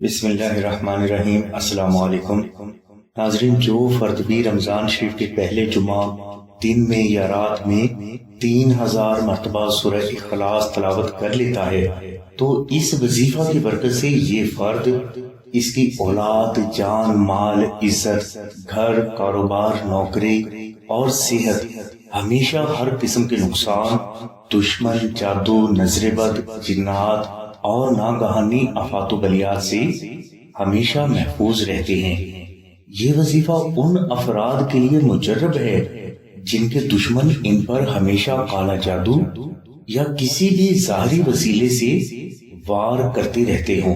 بسم اللہ الرحمن الرحیم۔ السلام علیکم ناظرین، جو فرد بھی رمضان شریف کے پہلے جمعہ دن میں یا رات میں 3000 مرتبہ سورہ اخلاص تلاوت کر لیتا ہے تو اس وظیفہ کی برکت سے یہ فرد، اس کی اولاد، جان، مال، عزت، گھر، کاروبار، نوکری اور صحت، ہمیشہ ہر قسم کے نقصان، دشمن، جادو، نظر بد، جنات اور ناگہانی آفات و بلیات سے ہمیشہ محفوظ رہتے ہیں۔ یہ وظیفہ ان افراد کے لیے مجرب ہے جن کے دشمن ان پر ہمیشہ کالا جادو یا کسی بھی ظاہری وسیلے سے وار کرتے رہتے ہوں۔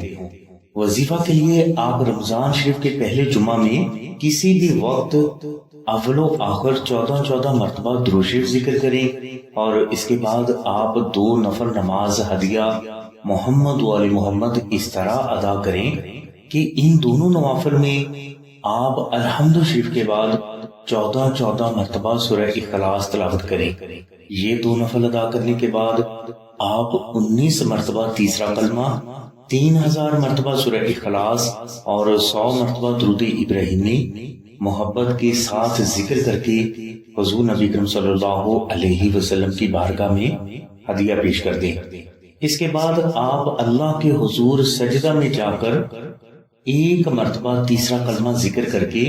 وظیفہ کے لیے آپ رمضان شریف کے پہلے جمعہ میں کسی بھی وقت اول و آخر 14 مرتبہ درود شریف ذکر کریں اور اس کے بعد آپ 2 نفل نماز ہدیہ محمد و آل محمد اس طرح ادا کریں کہ ان دونوں نوافل میں آپ الحمد شریف کے بعد 14 مرتبہ سورہ اخلاص تلاوت کریں۔ یہ 2 نفل ادا کرنے کے بعد آپ 19 مرتبہ تیسرا کلمہ، 3000 مرتبہ سورہ اخلاص اور 100 مرتبہ درود ابراہیمی محبت کے ساتھ ذکر کر کے حضور نبی کریم صلی اللہ علیہ وسلم کی بارگاہ میں ہدیہ پیش کر دیں۔ اس کے بعد آپ اللہ کے حضور سجدہ میں جا کر 1 مرتبہ تیسرا کلمہ ذکر کر کے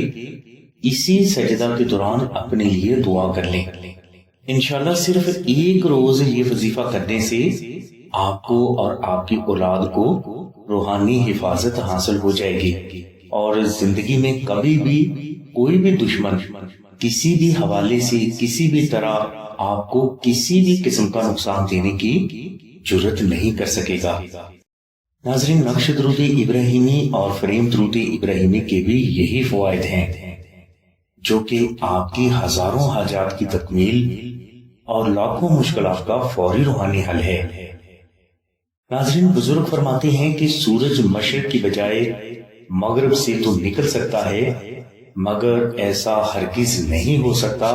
اسی سجدہ کے دوران اپنے لیے دعا کر لیں۔ انشاءاللہ صرف 1 روز یہ وظیفہ کرنے سے آپ کو اور آپ کی اولاد کو روحانی حفاظت حاصل ہو جائے گی اور زندگی میں کبھی بھی کوئی بھی دشمن کسی بھی حوالے سے کسی بھی طرح آپ کو کسی بھی قسم کا نقصان دینے کی جرت نہیں کر سکے گا۔ ناظرین، نقش درود ابراہیمی اور فریم درود ابراہیمی کے بھی یہی فوائد ہیں جو کہ آپ کی ہزاروں حاجات کی تکمیل اور لاکھوں مشکلات کا فوری روحانی حل ہے۔ ناظرین، بزرگ فرماتے ہیں کہ سورج مشرق کی بجائے مغرب سے تو نکل سکتا ہے مگر ایسا ہرگز نہیں ہو سکتا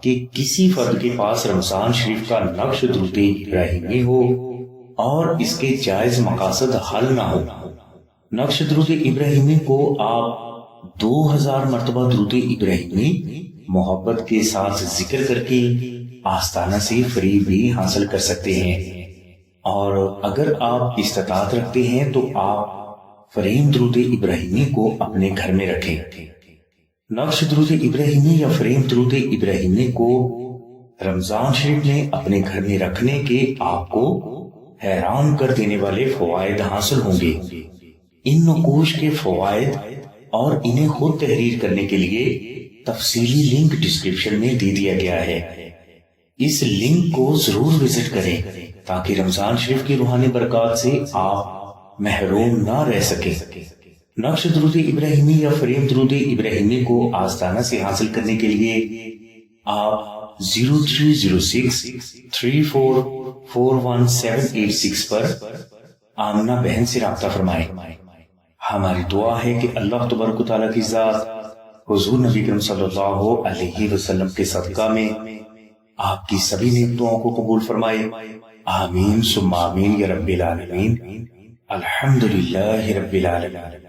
کہ کسی فرد کے پاس رمضان شریف کا نقش درود ابراہیمی ہو اور اس کے جائز مقاصد حل نہ ہو۔ نقش درود ابراہیمی کو آپ 2000 مرتبہ درود ابراہیمی محبت کے ساتھ ذکر کر کے آستانہ سے فری بھی حاصل کر سکتے ہیں، اور اگر آپ استطاعت رکھتے ہیں تو آپ فریم درود ابراہیمی کو اپنے گھر میں رکھیں۔ نقش درود ابراہیمی یا فریم درود ابراہیمی کو رمضان شریف میں اپنے گھر میں رکھنے کے آپ کو حیران کر دینے والے فوائد حاصل ہوں گے۔ ان نقوش کے فوائد اور انہیں خود تحریر کرنے کے لیے تفصیلی لنک ڈسکرپشن میں دے دیا گیا ہے، اس لنک کو ضرور وزٹ کریں تاکہ رمضان شریف کی روحانی برکات سے آپ محروم نہ رہ سکیں۔ نقش درود ابراہیمی یا فریم درود ابراہیمی کو آستانہ سے حاصل کرنے کے لیے آپ 030634418786 پر آمنہ بہن سے رابطہ فرمائیں۔ ہماری دعا ہے کہ اللہ تبارک و تعالیٰ کی ذات حضور نبی کریم صلی اللہ علیہ وسلم کے صدقہ میں آپ کی سبھی نیک دعاؤں کو قبول فرمائے۔ آمین ثم آمین یا رب العالمین۔ الحمدللہ رب العالمین۔